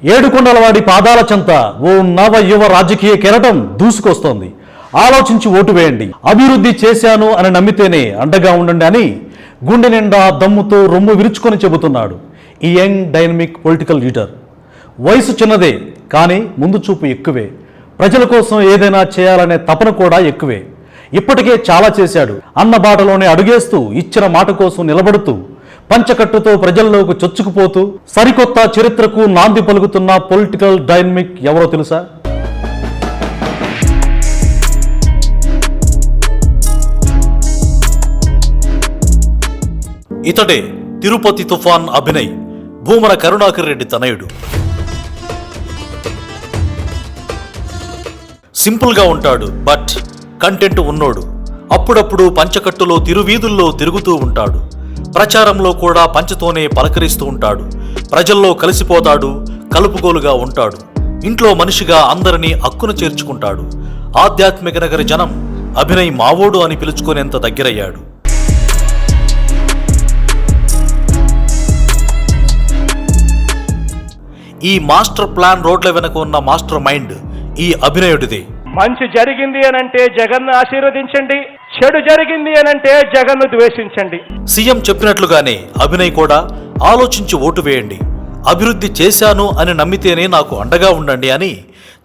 ఏడుకొండలవాడి పాదాల చెంత ఓ నవ యువ రాజకీయ కెరటం దూసుకొస్తోంది. ఆలోచించి ఓటు వేయండి, అభివృద్ధి చేశాను అని నమ్మితేనే అండగా ఉండండి అని గుండె నిండా దమ్ముతో రొమ్ము విరుచుకొని చెబుతున్నాడు ఈ యంగ్ డైనమిక్ పొలిటికల్ లీడర్. వయసు చిన్నదే, కానీ ముందు చూపు ఎక్కువే. ప్రజల కోసం ఏదైనా చేయాలనే తపన కూడా ఎక్కువే. ఇప్పటికే చాలా చేశాడు. అన్న బాటలోనే అడుగేస్తూ ఇచ్చిన మాట కోసం నిలబడుతూ పంచకట్టుతో ప్రజల్లోకి చొచ్చుకుపోతూ సరికొత్త చరిత్రకు నాంది పలుకుతున్న పొలిటికల్ డైనమిక్ ఎవరో తెలుసా? ఇతడే తిరుపతి తుఫాన్ అభినయ్, భూమన కరుణాకర్ రెడ్డి తనయుడు. సింపుల్గా ఉంటాడు, బట్ కంటెంట్ ఉన్నోడు. అప్పుడప్పుడు పంచకట్టులో తిరువీధుల్లో తిరుగుతూ ఉంటాడు. ప్రచారంలో కూడా పంచతోనే పలకరిస్తూ ఉంటాడు. ప్రజల్లో కలిసిపోతాడు, కలుపుగోలుగా ఉంటాడు. ఇంట్లో మనిషిగా అందరినీ అక్కున చేర్చుకుంటాడు. ఆధ్యాత్మిక నగరి జనం అభినయ్ మావోడు అని పిలుచుకునేంత దగ్గరయ్యాడు. ఈ మాస్టర్ ప్లాన్ రోడ్ల వెనక ఉన్న మాస్టర్ మైండ్ ఈ అభినయుడిదే. మంచి జరిగింది అనంటే జగన్ను ఆశీర్వదించండి, చెడు జరిగింది అనంటే జగన్ను ద్వేషించండి. సీఎం చెప్పినట్లుగానే అభినయ్ కూడా ఆలోచించి ఓటు వేయండి, అభివృద్ధి చేశాను అని నమ్మితేనే నాకు అండగా ఉండండి అని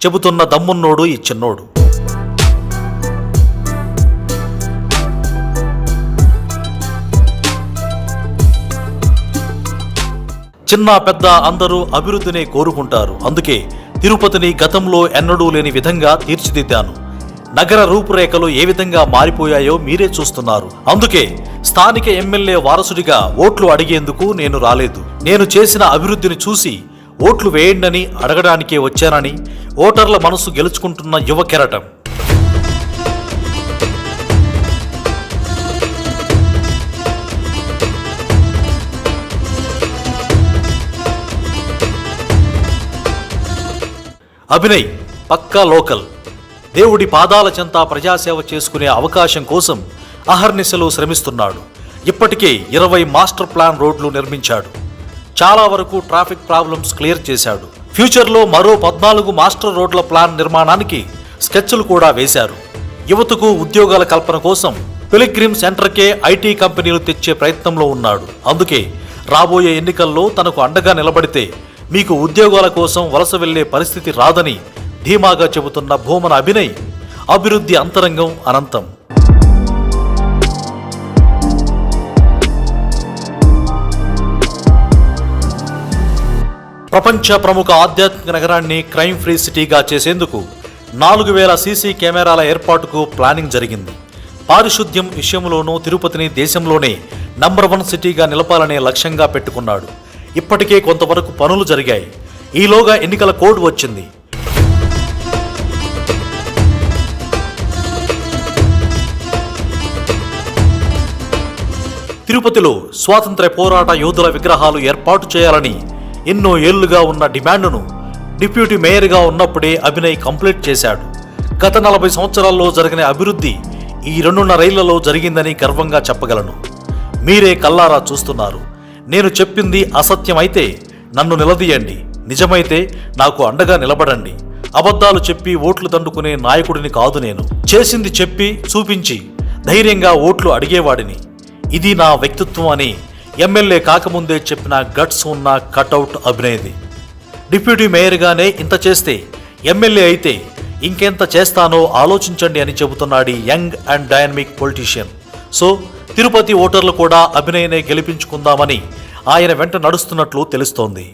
చెబుతున్న దమ్మున్నోడు ఈ చిన్నోడు. చిన్న పెద్ద అందరూ అభివృద్ధినే కోరుకుంటారు. అందుకే తిరుపతిని గతంలో ఎన్నడూ లేని విధంగా తీర్చిదిద్దాను. నగర రూపురేఖలు ఏ విధంగా మారిపోయాయో మీరే చూస్తున్నారు. అందుకే స్థానిక ఎమ్మెల్యే వారసుడిగా ఓట్లు అడిగేందుకు నేను రాలేదు. నేను చేసిన అభివృద్ధిని చూసి ఓట్లు వేయండని అడగడానికే వచ్చానని ఓటర్ల మనసు గెలుచుకుంటున్న యువ కెరటం. అభినయ్ పక్కా లోకల్. దేవుడి పాదాల చెంత ప్రజాసేవ చేసుకునే అవకాశం కోసం అహర్నిశలు శ్రమిస్తున్నాడు. ఇప్పటికే 20 మాస్టర్ ప్లాన్ రోడ్లు నిర్మించాడు. చాలా వరకు ట్రాఫిక్ ప్రాబ్లమ్స్ క్లియర్ చేశాడు. ఫ్యూచర్లో మరో 14 మాస్టర్ రోడ్ల ప్లాన్ నిర్మాణానికి స్కెచ్లు కూడా వేశారు. యువతకు ఉద్యోగాల కల్పన కోసం పిలిగ్రిమ్ సెంటర్కే ఐటీ కంపెనీలు తెచ్చే ప్రయత్నంలో ఉన్నాడు. అందుకే రాబోయే ఎన్నికల్లో తనకు అండగా నిలబడితే మీకు ఉద్యోగాల కోసం వలస వెళ్లే పరిస్థితి రాదని ధీమాగా చెబుతున్న భూమన అభినయ్ అభివృద్ధి అంతరంగం అనంతం. ప్రపంచ ప్రముఖ ఆధ్యాత్మిక నగరాన్ని క్రైమ్ ఫ్రీ సిటీగా చేసేందుకు 4000 సీసీ కెమెరాల ఏర్పాటుకు ప్లానింగ్ జరిగింది. పారిశుద్ధ్యం విషయంలోనూ తిరుపతిని దేశంలోనే నంబర్ 1 సిటీగా నిలపాలనే లక్ష్యంగా పెట్టుకున్నాడు. ఇప్పటికే కొంతవరకు పనులు జరిగాయి. ఈలోగా ఎన్నికల కోడ్ వచ్చింది. తిరుపతిలో స్వాతంత్ర్య పోరాట యోధుల విగ్రహాలు ఏర్పాటు చేయాలని ఎన్నో ఏళ్లుగా ఉన్న డిమాండ్ను డిప్యూటీ మేయర్గా ఉన్నప్పుడే అభినయ్ కంప్లీట్ చేశాడు. గత 40 సంవత్సరాల్లో జరిగిన అభివృద్ధి ఈ 2.5 ఏళ్లలో జరిగిందని గర్వంగా చెప్పగలను. మీరే కల్లారా చూస్తున్నారు. నేను చెప్పింది అసత్యమైతే నన్ను నిలదీయండి, నిజమైతే నాకు అండగా నిలబడండి. అబద్ధాలు చెప్పి ఓట్లు దండుకునే నాయకుడిని కాదు నేను. చేసింది చెప్పి చూపించి ధైర్యంగా ఓట్లు అడిగేవాడిని. ఇది నా వ్యక్తిత్వం అని ఎమ్మెల్యే కాకముందే చెప్పిన గట్స్ ఉన్న కటౌట్ అభినయ్ది. డిప్యూటీ మేయర్గానే ఇంత చేస్తే ఎమ్మెల్యే అయితే ఇంకెంత చేస్తానో ఆలోచించండి అని చెబుతున్నాడు young and dynamic politician. So Tirupati ఓటర్లు కూడా అభినయ్నే గెలిపించుకుందామని ఆయన వెంట నడుస్తున్నట్లు తెలుస్తోంది.